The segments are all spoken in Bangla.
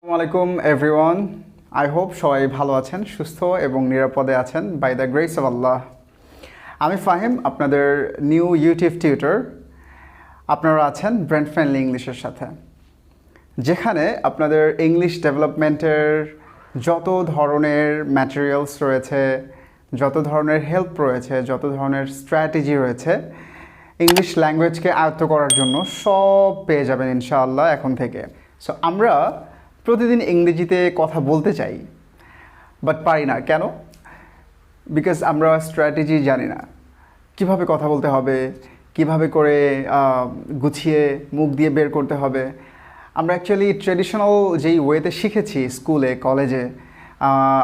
আসসালামু এভরিওয়ান। আই হোপ সবাই ভালো আছেন, সুস্থ এবং নিরাপদে আছেন বাই দ্য গ্রেস অফ আল্লাহ। আমি ফাহিম, আপনাদের নিউ ইউটিউব টিউটর। আপনারা আছেন ব্রেন ফ্রেন্ডলি ইংলিশের সাথে, যেখানে আপনাদের ইংলিশ ডেভেলপমেন্টের যত ধরনের ম্যাটেরিয়ালস রয়েছে, যত ধরনের হেল্প রয়েছে, যত ধরনের স্ট্র্যাটেজি রয়েছে ইংলিশ ল্যাঙ্গুয়েজকে আয়ত্ত করার জন্য সব পেয়ে যাবেন ইনশাআল্লাহ এখন থেকে। সো আমরা প্রতিদিন ইংরেজিতে কথা বলতে চাই, বাট পারি না। কেন? বিকজ আমরা স্ট্র্যাটেজি জানি না, কিভাবে কথা বলতে হবে, কিভাবে করে গুছিয়ে মুখ দিয়ে বের করতে হবে। আমরা অ্যাকচুয়ালি ট্রেডিশনাল যেই ওয়েতে শিখেছি স্কুলে, কলেজে,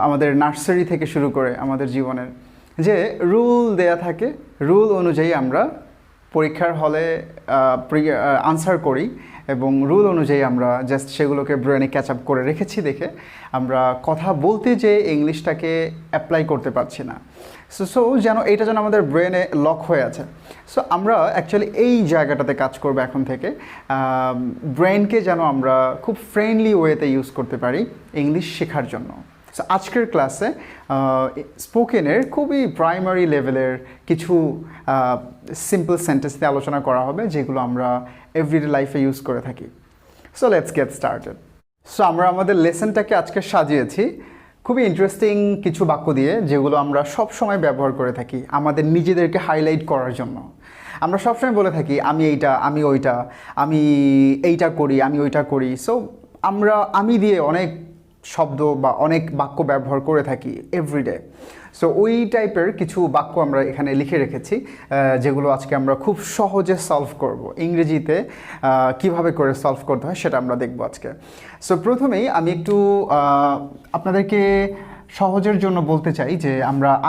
আমাদের নার্সারি থেকে শুরু করে আমাদের জীবনের, যে রুল দেয়া থাকে, রুল অনুযায়ী আমরা পরীক্ষার হলে আনসার করি এবং রুল অনুযায়ী আমরা জাস্ট সেগুলোকে ব্রেনে ক্যাচ আপ করে রেখেছি দেখে আমরা কথা বলতে যে ইংলিশটাকে অ্যাপ্লাই করতে পারছি না। সো যেন এটা যেন আমাদের ব্রেনে লক হয়ে আছে। সো আমরা অ্যাকচুয়ালি এই জায়গাটাতে কাজ করবো এখন থেকে, ব্রেনকে যেন আমরা খুব ফ্রেন্ডলি ওয়েতে ইউজ করতে পারি ইংলিশ শেখার জন্য। সো আজকের ক্লাসে স্পোকেনের খুবই প্রাইমারি লেভেলের কিছু সিম্পল সেন্টেন্স নিয়ে আলোচনা করা হবে, যেগুলো আমরা এভরিডে লাইফে ইউজ করে থাকি। So let's get started. So আমরা আমাদের লেসনটাকে আজকে সাজিয়েছি খুবই ইন্টারেস্টিং কিছু বাক্য দিয়ে, যেগুলো আমরা সব সময় ব্যবহার করে থাকি আমাদের নিজেদেরকে হাইলাইট করার জন্য। আমরা সবসময় বলে থাকি আমি এইটা, আমি ওইটা, আমি এইটা করি, আমি ওইটা করি। সো আমরা আমি দিয়ে অনেক শব্দ বা অনেক বাক্য ব্যবহার করে থাকি এভরিডে। সো ওই টাইপের কিছু বাক্য আমরা এখানে লিখে রেখেছি, যেগুলো আজকে আমরা খুব সহজে সলভ করব। ইংরেজিতে কিভাবে করে সলভ করতে হয় সেটা আমরা দেখব আজকে। সো প্রথমেই আমি একটু আপনাদেরকে সহজের জন্য বলতে চাই যে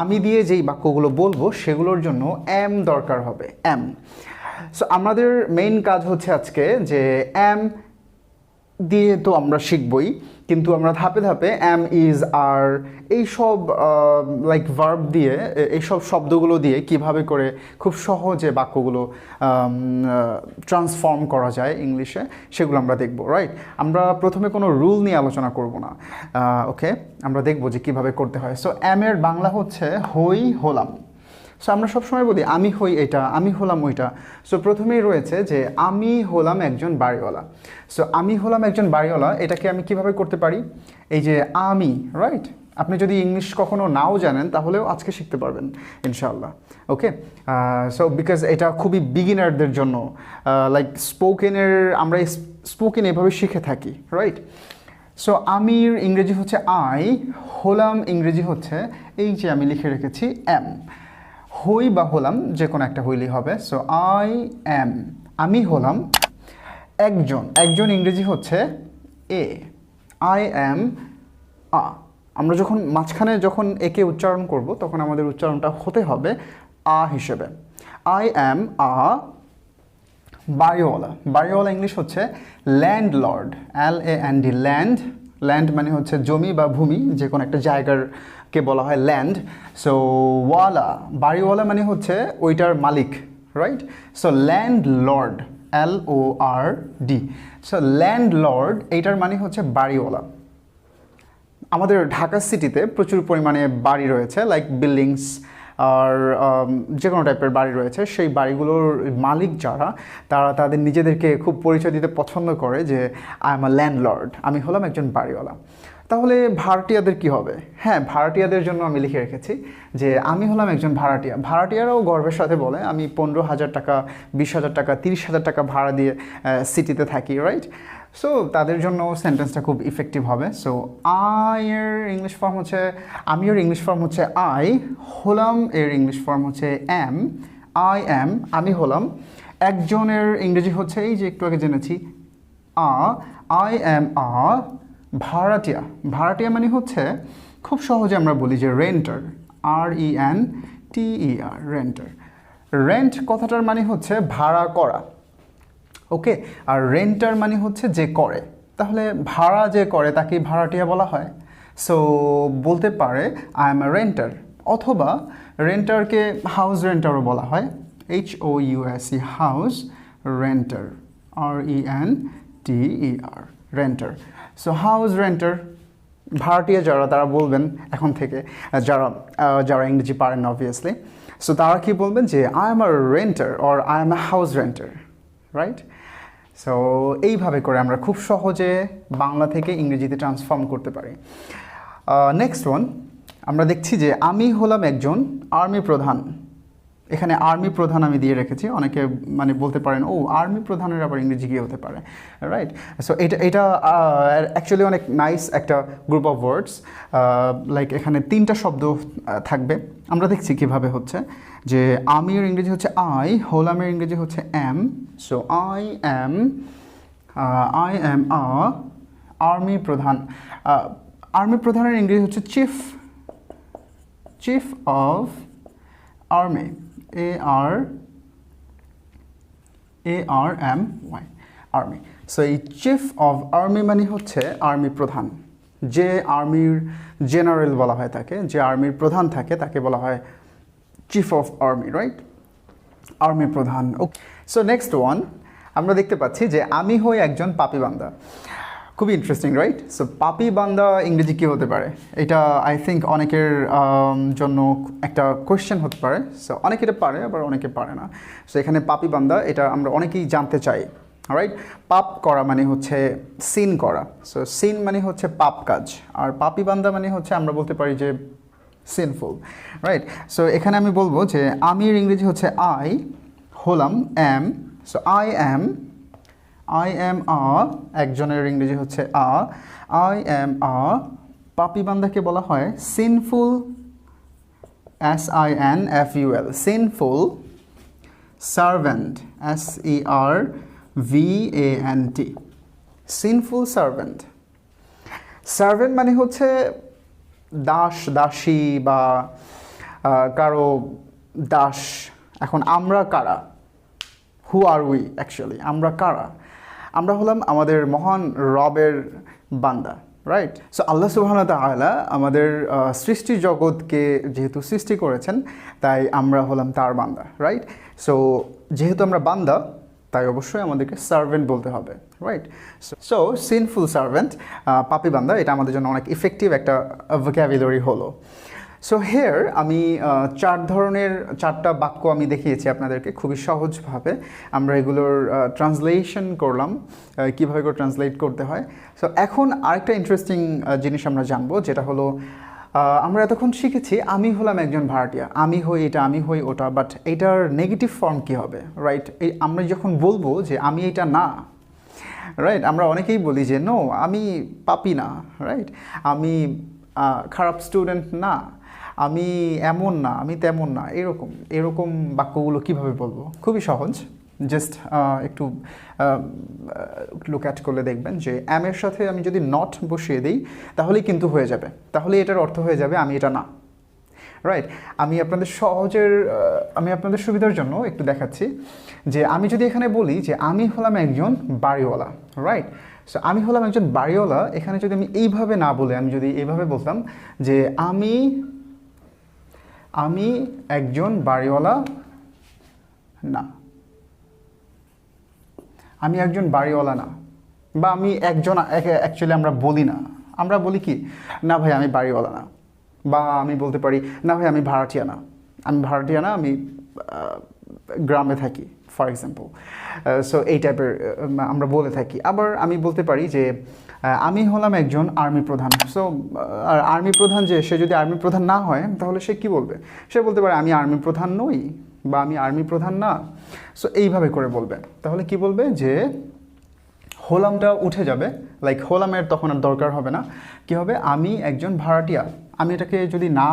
আমি দিয়ে যেই বাক্যগুলো বলবো সেগুলোর জন্য এম দরকার হবে, এম। সো আমাদের মেইন কাজ হচ্ছে আজকে যে এম দিয়ে তো আমরা শিখবই, কিন্তু আমরা ধাপে ধাপে এম, ইজ, আর এইসব লাইক ভার্ব দিয়ে, এইসব শব্দগুলো দিয়ে কিভাবে করে খুব সহজে বাক্যগুলো ট্রান্সফর্ম করা যায় ইংলিশে, সেগুলো আমরা দেখব। রাইট? আমরা প্রথমে কোনো রুল নিয়ে আলোচনা করব না, ওকে? আমরা দেখব যে কিভাবে করতে হয়। সো এম এর বাংলা হচ্ছে হই, হলাম। সো আমরা সবসময় বলি আমি হই এটা, আমি হলাম ওইটা। সো প্রথমেই রয়েছে যে আমি হলাম একজন বাড়িওয়ালা। সো আমি হলাম একজন বাড়িওয়ালা, এটাকে আমি কিভাবে করতে পারি? এই যে আমি, রাইট? আপনি যদি ইংলিশ কখনো নাও জানেন তাহলেও আজকে শিখতে পারবেন ইনশাআল্লাহ, ওকে? সো বিকজ এটা খুবই বিগিনারদের জন্য, লাইক স্পোকেনের, আমরা স্পোকেন এভাবে শিখে থাকি, রাইট? সো আমির ইংরেজি হচ্ছে আই, হলাম ইংরেজি হচ্ছে, এই যে আমি লিখে রেখেছি এম। হই বা হলাম যে কোনো একটা হইলেই হবে। সো আই এম, আমি হলাম একজন, একজন ইংরেজি হচ্ছে এ। I am a. আমরা যখন মাঝখানে যখন একে উচ্চারণ করব তখন আমাদের উচ্চারণটা হতে হবে আ হিসেবে। আই এম আ বাড়িওয়ালা। বাড়িওয়ালা ইংলিশ হচ্ছে ল্যান্ডলর্ড, LAND, ল্যান্ড। ল্যান্ড মানে হচ্ছে জমি বা ভূমি, যে কোনো একটা জায়গাকে বলা হয় ল্যান্ড। সো ওয়ালা, বাড়িওয়ালা মানে হচ্ছে ওইটার মালিক, right? So landlord, LORD। So landlord এইটার মানে হচ্ছে বাড়িওয়ালা। আমাদের ঢাকা সিটিতে প্রচুর পরিমাণে বাড়ি রয়েছে, লাইক বিল্ডিংস আর যে কোনো টাইপের বাড়ি রয়েছে। সেই বাড়িগুলোর মালিক যারা, তারা তাদের নিজেদেরকে খুব পরিচয় দিতে পছন্দ করে যে আই এম আ ল্যান্ডলর্ড, আমি হলাম একজন বাড়িওয়ালা। তাহলে ভাড়াটিয়াদের কি হবে? হ্যাঁ, ভাড়াটিয়াদের জন্য আমি লিখে রেখেছি যে আমি হলাম একজন ভাড়াটিয়া। ভাড়াটিয়ারাও গর্বের সাথে বলে আমি 15,000 টাকা, 20,000 টাকা, 30,000 টাকা ভাড়া দিয়ে সিটিতে থাকি, রাইট? সো তাদের জন্য সেন্টেন্সটা খুব ইফেক্টিভ হবে। সো আই এর ইংলিশ ফর্ম হচ্ছে, আমি এর ইংলিশ ফর্ম হচ্ছে আই, হলাম এর ইংলিশ ফর্ম হচ্ছে এম। আই এম, আমি হলাম একজনের ইংরেজি হচ্ছে, এই যে একটু আগে জেনেছি, আ। আই এম আ ভাড়াটিয়া। ভাড়াটিয়া মানে হচ্ছে খুব সহজে আমরা বলি যে রেন্টার, RENTER, রেন্টার। রেন্ট কথাটার মানে হচ্ছে ভাড়া করা, ওকে? আর রেন্টার মানে হচ্ছে যে করে। তাহলে ভাড়া যে করে তাকে ভাড়াটিয়া বলা হয়। সো বলতে পারে আই এম আ রেন্টার, অথবা রেন্টারকে হাউস রেন্টারও বলা হয়, HOUSE, house renter, RENTER, renter. So house renter, ভাড়াটিয়া যারা তারা বলবেন এখন থেকে, যারা যারা ইংরেজি পারেন না অবভিয়াসলি, সো তারা কি বলবেন যে I am a renter or I am a house renter, right? So এইভাবে করে আমরা খুব সহজে বাংলা থেকে ইংরেজিতে ট্রান্সফর্ম করতে পারি। নেক্সট ওয়ান, আমরা দেখছি যে আমি হলাম একজন আর্মি প্রধান। এখানে আর্মি প্রধান আমি দিয়ে রেখেছি, অনেকে মানে বলতে পারেন ও আর্মি প্রধানের আবার ইংরেজি কী হতে পারে, রাইট? সো এটা অ্যাকচুয়ালি অনেক নাইস একটা গ্রুপ অফ ওয়ার্ডস, লাইক এখানে 3টা শব্দ থাকবে। আমরা দেখছি কীভাবে হচ্ছে যে আমির ইংরেজি হচ্ছে আই, হলামের ইংরেজি হচ্ছে am. So I am army প্রধান। আর্মি প্রধানের ইংরেজি হচ্ছে chief of army, ARMY, army. So এই চিফ অফ আর্মি মানে হচ্ছে আর্মি প্রধান। যে আর্মির জেনারেল বলা হয় তাকে, যে আর্মির প্রধান থাকে তাকে বলা হয় chief of army, right? Army প্রধান। ওকে, সো নেক্সট ওয়ান আমরা দেখতে পাচ্ছি যে আমি হই একজন পাপিবান্দা। খুবই ইন্টারেস্টিং, রাইট? সো পাপিবান্দা ইংরেজি কী হতে পারে, এটা আই থিঙ্ক অনেকের জন্য একটা কোয়েশ্চেন হতে পারে। সো অনেকে এটা পারে, আবার অনেকে পারে না। সো এখানে পাপিবান্দা এটা আমরা অনেকেই জানতে চাই, রাইট? পাপ করা মানে হচ্ছে সিন করা। সো সিন মানে হচ্ছে পাপ কাজ, আর পাপিবান্দা মানে হচ্ছে আমরা বলতে পারি যে সিনফুল, রাইট? সো এখানে আমি বলবো যে আমির ইংরেজি হচ্ছে আই, হলাম এম। সো আই এম একজনের ইংরেজি হচ্ছে আই এম পাপিবান্দাকে বলা হয় sinful, SINFUL, sinful servant, SERVANT, sinful servant. Servant মানে হচ্ছে দাস, দাসী বা কারো দাস। এখন আমরা কারা? হু আর উই অ্যাকচুয়ালি? আমরা কারা? আমরা হলাম আমাদের মহান রবের বান্দা, রাইট? সো আল্লাহ সুবহানাহু ওয়া তাআলা আমাদের সৃষ্টি জগৎকে যেহেতু সৃষ্টি করেছেন, তাই আমরা হলাম তার বান্দা, রাইট? সো যেহেতু আমরা বান্দা, তাই অবশ্যই আমাদেরকে সার্ভেন্ট বলতে হবে, রাইট? সো সিনফুল সার্ভেন্ট, পাপি বান্দা, এটা আমাদের জন্য অনেক ইফেক্টিভ একটা ভোক্যাবুলারি হলো। সো হেয়ার আমি 4টা বাক্য আমি দেখিয়েছি আপনাদেরকে খুবই সহজভাবে। আমরা এগুলোর ট্রান্সলেশন করলাম, কীভাবে করে ট্রান্সলেট করতে হয়। সো এখন আরেকটা ইন্টারেস্টিং জিনিস আমরা জানবো, যেটা হলো আমরা এতক্ষণ শিখেছি আমি হলাম একজন ভাড়াটিয়া, আমি হই এটা, আমি হই ওটা, বাট এটার নেগেটিভ ফর্ম কী হবে, রাইট? আমরা যখন বলবো যে আমি এটা না, রাইট? আমরা অনেকেই বলি যে নো, আমি পাপি না, রাইট? আমি খারাপ স্টুডেন্ট না, আমি এমন না, আমি তেমন না, এরকম বাক্যগুলো কীভাবে বলবো? খুবই সহজ। জাস্ট একটু লুক অ্যাট করলে দেখবেন যে এর সাথে আমি যদি নট বসিয়ে দিই তাহলেই কিন্তু হয়ে যাবে, তাহলে এটার অর্থ হয়ে যাবে আমি এটা না, রাইট? আমি আপনাদের সুবিধার জন্য একটু দেখাচ্ছি যে আমি যদি এখানে বলি যে আমি হলাম একজন বাড়িওয়ালা, রাইট? সো আমি হলাম একজন বাড়িওয়ালা, এখানে যদি আমি এইভাবে না বলে আমি যদি এইভাবে বলতাম যে আমি একজন বাড়িওয়ালা না, আমি একজন বাড়িওয়ালা না, বা আমি একজন, অ্যাকচুয়ালি আমরা বলি না, আমরা বলি কি না ভাই আমি বাড়িওয়ালা না, বা আমি বলতে পারি না ভাই আমি ভাড়াটিয়া না, আমি গ্রামে থাকি, ফর এক্সাম্পল। সো এই টাইপের আমরা বলে থাকি। আবার আমি বলতে পারি যে আমি হলাম একজন আর্মি প্রধান। সো আর্মি প্রধান সে যদি আর্মি প্রধান না হয় তাহলে সে কি বলবে? সে বলতে পারে আমি আর্মি প্রধান নই, বা আমি আর্মি প্রধান না। সো এইভাবে করে বলবে। তাহলে কি বলবে যে হোলামটা উঠে যাবে, লাইক হোলামের তখন আর দরকার হবে না। কি হবে? আমি একজন ভাড়াটিয়া। আমি এটাকে যদি না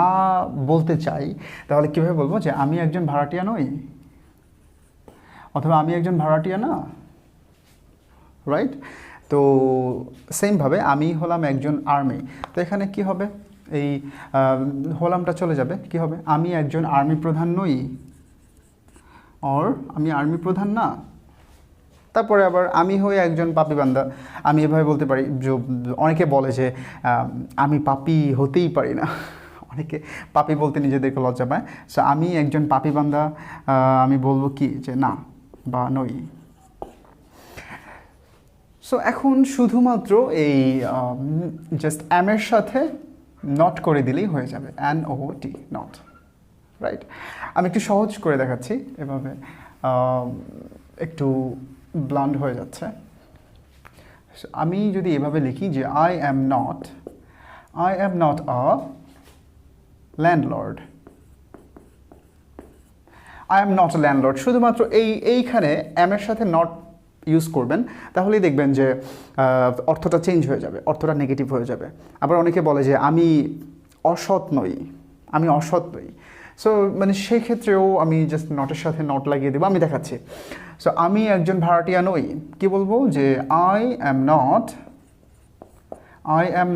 বলতে চাই তাহলে কীভাবে বলবো যে আমি একজন ভাড়াটিয়া নই, অথবা আমি একজন ভাড়াটিয়া না, রাইট? তো সেমভাবে আমি হলাম একজন আর্মি। তো এখানে কি হবে? এই হলামটা চলে যাবে, কি হবে? আমি একজন আর্মি প্রধান নই, অর আমি আর্মি প্রধান না। তারপরে আবার আমি হই একজন পাপি বান্দা। আমি এভাবে বলতে পারি, অনেকে বলে যে আমি পাপি হতেই পারি না, অনেকে পাপি বলতে নিজেদেরকে লজ্জা পায়। সো আমি একজন পাপি বান্দা, আমি বলবো কি যে না বা নই। সো এখন শুধুমাত্র এই জাস্ট এর সাথে নট করে দিলেই হয়ে যাবে, NOT, নট, রাইট। আমি একটু সহজ করে দেখাচ্ছি, এভাবে একটু ব্লান্ড হয়ে যাচ্ছে। আমি যদি এভাবে লিখি যে I am not a landlord, I am not a landlord, শুধুমাত্র এইখানে এর সাথে নট ইউজ করবেন, তাহলেই দেখবেন যে অর্থটা চেঞ্জ হয়ে যাবে, অর্থটা নেগেটিভ হয়ে যাবে। আবার অনেকে বলে যে আমি অসৎ নই, সো মানে সেই ক্ষেত্রেও আমি জাস্ট নটের সাথে নট লাগিয়ে দেবো। আমি দেখাচ্ছি। সো আমি একজন ভাড়াটিয়া নই, কি বলবো যে I am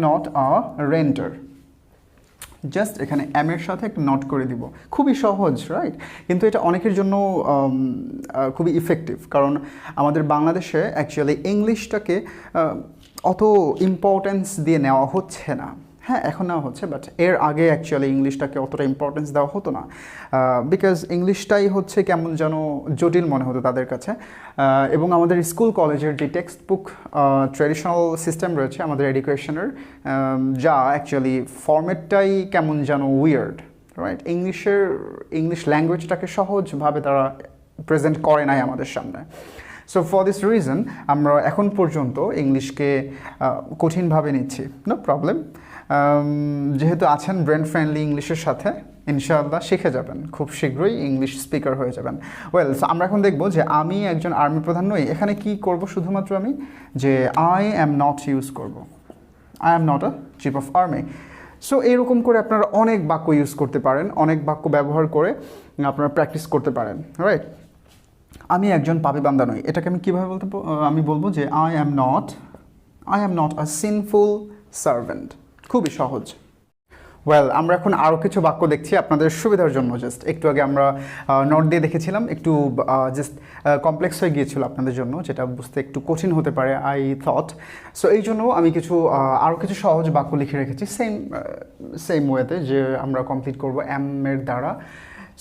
not a renter, just এখানে এর সাথে একটু নট করে দিব। খুবই সহজ, রাইট? কিন্তু এটা অনেকের জন্য খুবই ইফেক্টিভ, কারণ আমাদের বাংলাদেশে অ্যাকচুয়ালি ইংলিশটাকে অত ইম্পর্টেন্স দিয়ে নেওয়া হচ্ছে না। হ্যাঁ, এখন নেওয়া হচ্ছে, বাট এর আগে অ্যাকচুয়ালি ইংলিশটাকে অতটা ইম্পর্টেন্স দেওয়া হতো না, বিকজ ইংলিশটাই হচ্ছে কেমন যেন জটিল মনে হতো তাদের কাছে। এবং আমাদের স্কুল কলেজের যে টেক্সট বুক ট্র্যাডিশনাল সিস্টেম রয়েছে আমাদের এডুকেশনের, যা অ্যাকচুয়ালি ফর্মেটটাই কেমন যেন উইয়ার্ড, রাইট? ইংলিশ ল্যাঙ্গুয়েজটাকে সহজভাবে তারা প্রেজেন্ট করে নাই আমাদের সামনে। সো ফর দিস রিজন আমরা এখন পর্যন্ত ইংলিশকে কঠিনভাবে নিচ্ছি। নো প্রবলেম, যেহেতু আছেন ব্রেন ফ্রেন্ডলি ইংলিশের সাথে, ইনশাআল্লাহ শিখে যাবেন, খুব শীঘ্রই ইংলিশ স্পিকার হয়ে যাবেন। ওয়েল, আমরা এখন দেখব যে আমি একজন আর্মি প্রধান নই, এখানে কি করব? শুধুমাত্র আমি যে I am not ইউজ করব, I am not a chief of army। So এরকম করে আপনারা অনেক বাক্য ইউজ করতে পারেন, অনেক বাক্য ব্যবহার করে আপনারা প্র্যাকটিস করতে পারেন, রাইট? আমি একজন পাপী বান্দা নই, এটাকে আমি কীভাবে আমি বলবো যে I am not a sinful servant। খুবই সহজ। ওয়েল, আমরা এখন আরও কিছু বাক্য দেখছি আপনাদের সুবিধার জন্য। জাস্ট একটু আগে আমরা নোট দিয়ে দেখেছিলাম, একটু জাস্ট কমপ্লেক্স হয়ে গিয়েছিল আপনাদের জন্য, যেটা বুঝতে একটু কঠিন হতে পারে আই থট। সো এই জন্য আমি আরও কিছু সহজ বাক্য লিখে রেখেছি সেম ওয়েতে, যে আমরা কমপ্লিট করব এর দ্বারা।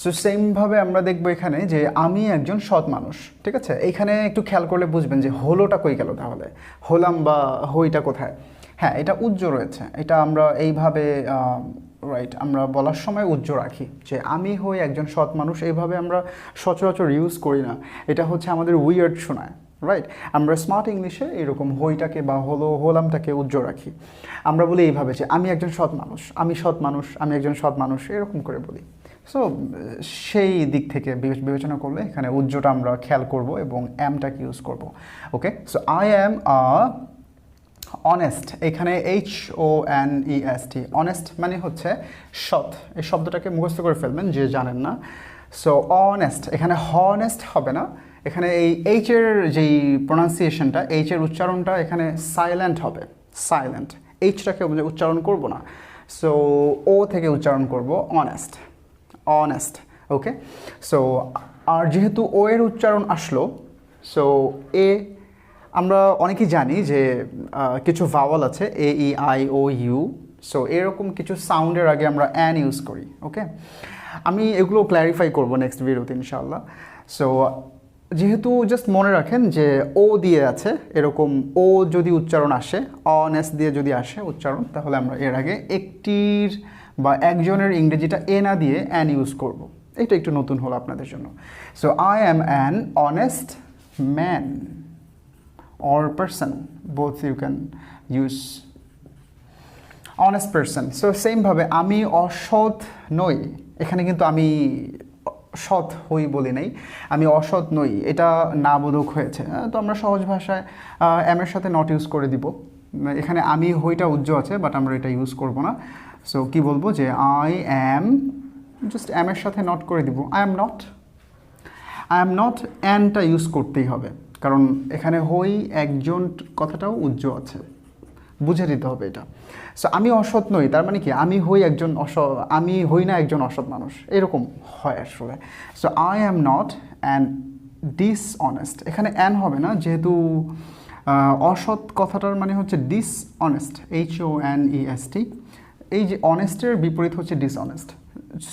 সো সেমভাবে আমরা দেখবো এখানে যে আমি একজন সৎ মানুষ, ঠিক আছে? এইখানে একটু খেয়াল করলে বুঝবেন যে হলোটা কই গেল, তাহলে হলাম বা হইটা কোথায়? হ্যাঁ, এটা উজ্জ্ব রয়েছে, এটা আমরা এইভাবে রাইট আমরা বলার সময় উজ্জ্ব রাখি যে আমি হই একজন সৎ মানুষ। এইভাবে আমরা সচরাচর ইউজ করি না, এটা হচ্ছে আমাদের উইয়ার্ড শোনায়, রাইট? আমরা স্মার্ট ইংলিশে এরকম হইটাকে বা হলামটাকে উজ্জ্ব রাখি। আমরা বলি এইভাবে যে আমি একজন সৎ মানুষ, আমি একজন সৎ মানুষ, এরকম করে বলি। সো সেই দিক থেকে বিবেচনা করলে এখানে উজ্জ্বটা আমরা খেয়াল করব এবং এমটাকে ইউজ করব। Okay, so I am honest, এখানে HONEST, অনেস্ট মানে হচ্ছে সৎ। এই শব্দটাকে মুখস্থ করে ফেলবেন যে জানেন না। সো অনেস্ট, এখানে হনেস্ট হবে না, এখানে এই এইচের যেই প্রোনাউন্সিয়েশনটা, এইচের উচ্চারণটা এখানে সাইলেন্ট হবে, সাইলেন্ট। এইচটাকে উচ্চারণ করব না, সো ও থেকে উচ্চারণ করব অনেস্ট। ওকে, সো আর যেহেতু ও এর উচ্চারণ আসলো, সো এ আমরা অনেকেই জানি যে কিছু ভাওয়াল আছে, AEIOU। সো এরকম কিছু সাউন্ডের আগে আমরা অ্যান ইউজ করি। ওকে, আমি এগুলো ক্ল্যারিফাই করবো নেক্সট ভিডিওতে ইনশাআল্লাহ। সো যেহেতু জাস্ট মনে রাখেন যে ও দিয়ে আছে, এরকম ও যদি উচ্চারণ আসে, অনেস্ট দিয়ে যদি আসে উচ্চারণ, তাহলে আমরা এর আগে একটির বা একজনের ইংরেজিটা এ না দিয়ে অ্যান ইউজ করব। এটা একটু নতুন হলো আপনাদের জন্য। So I am an honest man or person, both you can use honest person। So সেমভাবে আমি অসৎ নই, এখানে কিন্তু আমি সৎ হই বলি নাই, আমি অসৎ নই, এটা না বোধক হয়েছে, তো আমরা সহজ ভাষায় এর সাথে নট ইউজ করে দিব। এখানে আমি হইটা উজ্জ্ব আছে, বাট আমরা এটা ইউজ করব না। সো কি বলবো যে I am, জাস্ট এর সাথে নট করে দিব, I am not, অ্যানটা ইউজ করতেই হবে, কারণ এখানে হই একজন কথাটাও উজ্জ্ব আছে, বুঝে দিতে হবে এটা। সো আমি অসৎ নই, তার মানে কি আমি হই না একজন অসৎ মানুষ, এরকম হয় আসলে। So I am not and dishonest, এখানে অ্যান হবে না, যেহেতু অসৎ কথাটার মানে হচ্ছে dishonest, HONEST। এই যে অনেস্টের বিপরীত হচ্ছে ডিসঅনেস্ট।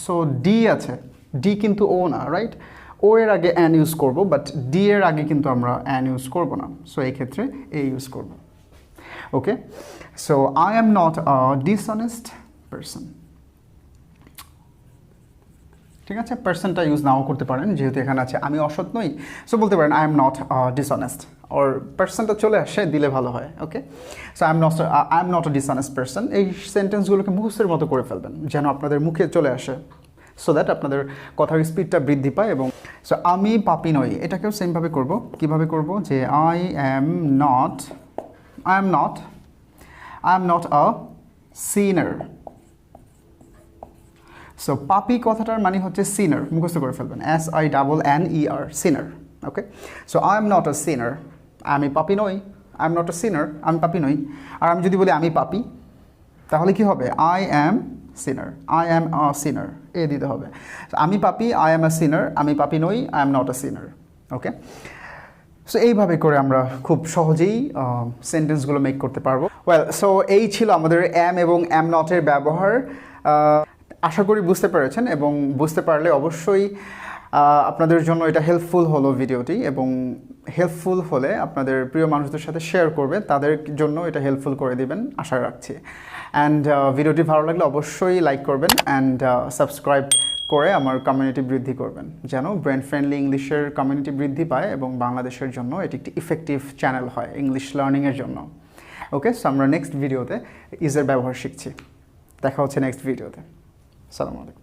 সো ডি আছে, ডি কিন্তু ও না, রাইট? ও এর আগে অ্যান ইউজ করব, বাট ডি এর আগে কিন্তু আমরা অ্যান ইউজ করব না, সো এই ক্ষেত্রে এ ইউজ করব। Okay, so I am not a dishonest person. ঠিক আছে, পার্সনটা ইউজ নাও করতে পারেন, যেহেতু এখানে আছে আমি অসৎ নই, সো বলতে পারেন আই এম নট ডিসঅনেস্ট, ওর পার্সনটা চলে আসে দিলে ভালো হয়। Okay, so I am not a dishonest person. এই সেন্টেন্সগুলোকে মুখস্থের মতো করে ফেলবেন যেন আপনাদের মুখে চলে আসে, সো দ্যাট আপনাদের কথার স্পিডটা বৃদ্ধি পায়। এবং সো আমি পাপী নই, এটাকেও সেমভাবে করব। কিভাবে করব, যে I am not a sinner. So পাপি কথাটার মানে হচ্ছে সিনার, মুখস্থ করে ফেলবেন, SINNER, sinner. Okay, so I am not a sinner, আমি পাপি নই। I am not a sinner, আমি পাপি নই। আর আমি যদি বলি আমি পাপি, তাহলে কি হবে, I am sinner, I am আ সিনার, এ দিতে হবে। আমি পাপি, আই অ্যাম আ সিনার, আমি পাপি নই, I am not a sinner. Okay, so এইভাবে করে আমরা খুব সহজেই সেন্টেন্সগুলো মেক করতে পারবো। ওয়েল, সো এই ছিল আমাদের অ্যাম এবং অ্যাম নটের ব্যবহার। আশা করি বুঝতে পেরেছেন, এবং বুঝতে পারলে অবশ্যই আপনাদের জন্য এটা হেল্পফুল হলো ভিডিওটি, এবং হেল্পফুল হলে আপনাদের প্রিয় মানুষদের সাথে শেয়ার করবে, তাদের জন্য এটা হেল্পফুল করে দিবেন আশা রাখছি। অ্যান্ড ভিডিওটি ভালো লাগলে অবশ্যই লাইক করবেন, অ্যান্ড সাবস্ক্রাইব করে আমার কমিউনিটি বৃদ্ধি করবেন, যেন ব্রেন ফ্রেন্ডলি ইংলিশের কমিউনিটি বৃদ্ধি পায় এবং বাংলাদেশের জন্য এটি একটি ইফেক্টিভ চ্যানেল হয় ইংলিশ লার্নিংয়ের জন্য। ওকে, সো আমরা নেক্সট ভিডিওতে ইজের ব্যবহার শিখছি। দেখা হচ্ছে নেক্সট ভিডিওতে। আসসালামু আলাইকুম।